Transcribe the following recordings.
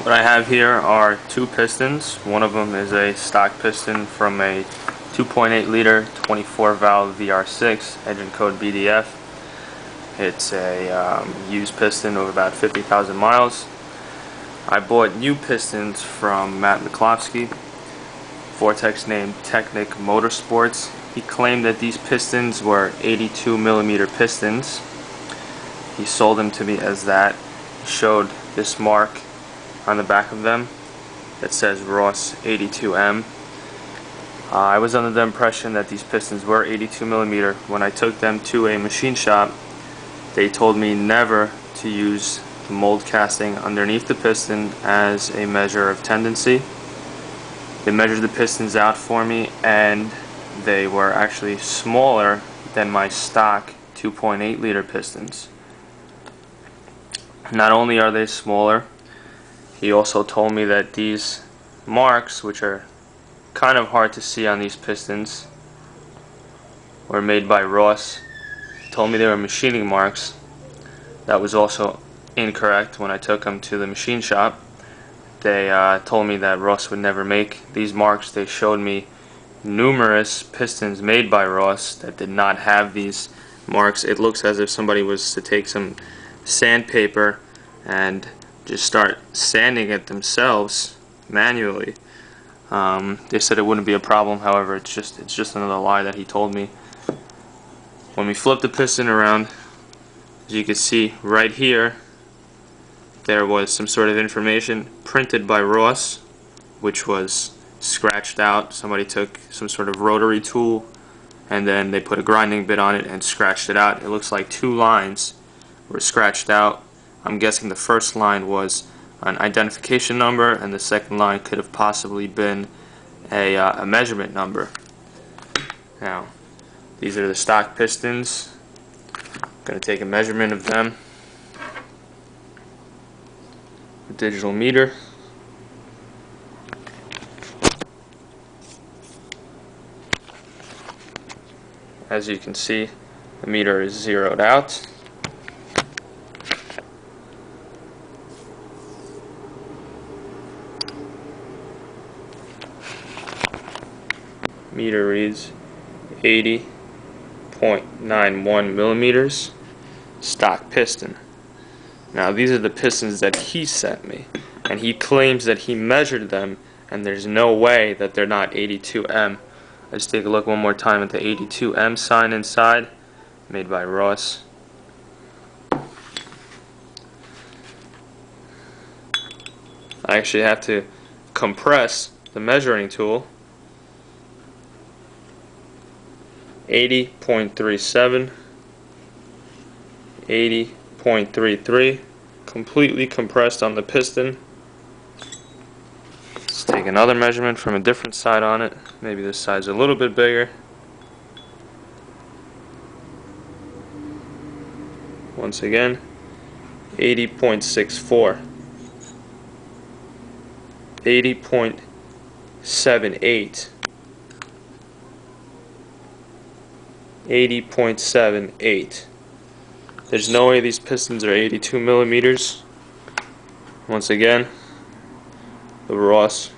What I have here are two pistons. One of them is a stock piston from a 2.8 liter 24 valve VR6 engine code BDF. It's a used piston of about 50,000 miles. I bought new pistons from Mcclosky, Vortex named Technik Motorsports. He claimed that these pistons were 82mm pistons. He sold them to me as that. He showed this mark on the back of them that says Ross 82M. I was under the impression that these pistons were 82mm. When I took them to a machine shop, they told me never to use the mold casting underneath the piston as a measure of tendency. They measured the pistons out for me, and they were actually smaller than my stock 2.8 liter pistons. Not only are they smaller, he also told me that these marks, which are kind of hard to see on these pistons, were made by Ross. He told me they were machining marks. That was also incorrect. When I took them to the machine shop, they told me that Ross would never make these marks. They showed me numerous pistons made by Ross that did not have these marks. It looks as if somebody was to take some sandpaper and just start sanding it themselves manually. They said it wouldn't be a problem. However, it's just another lie that he told me. When we flip the piston around, as you can see right here, there was some sort of information printed by Ross, which was scratched out. Somebody took some sort of rotary tool and then they put a grinding bit on it and scratched it out. It looks like two lines were scratched out. I'm guessing the first line was an identification number and the second line could have possibly been a measurement number. Now, these are the stock pistons. I'm going to take a measurement of them. A digital meter. As you can see, the meter is zeroed out. Meter reads 80.91 millimeters. Stock piston. Now these are the pistons that he sent me, and he claims that he measured them, and there's no way that they're not 82M. Let's take a look one more time at the 82M sign inside, made by Ross. I actually have to compress the measuring tool. 80.37, 80.33, completely compressed on the piston. Let's take another measurement from a different side on it. Maybe this side's a little bit bigger. Once again, 80.64, 80.78, 80.78. There's no way these pistons are 82 millimeters. Once again, the Ross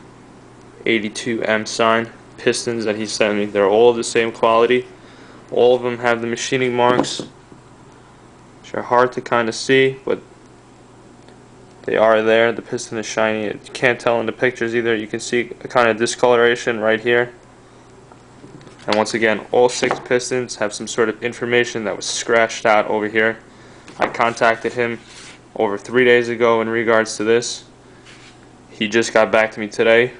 82M sign pistons that he sent me, they're all of the same quality. All of them have the machining marks, which are hard to kind of see, but they are there. The piston is shiny. You can't tell in the pictures either. You can see a kind of discoloration right here. And once again, all 6 pistons have some sort of information that was scratched out over here. I contacted him over 3 days ago in regards to this. He just got back to me today,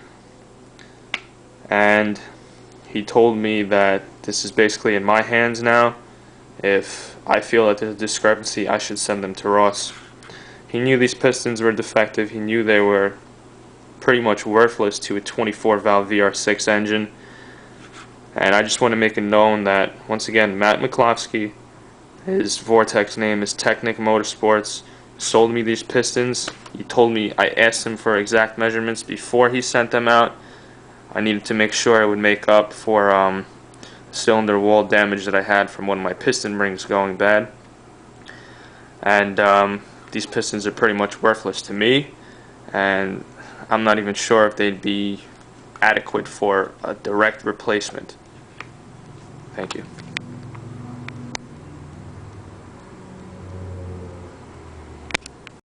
and he told me that this is basically in my hands now. If I feel that there's a discrepancy, I should send them to Ross. He knew these pistons were defective. He knew they were pretty much worthless to a 24 valve VR6 engine. And I just want to make it known that, once again, Matt Mcclosky, his Vortex name is Technik Motorsports, sold me these pistons. He told me, I asked him for exact measurements before he sent them out. I needed to make sure I would make up for cylinder wall damage that I had from one of my piston rings going bad. And these pistons are pretty much worthless to me, and I'm not even sure if they'd be adequate for a direct replacement. Thank you.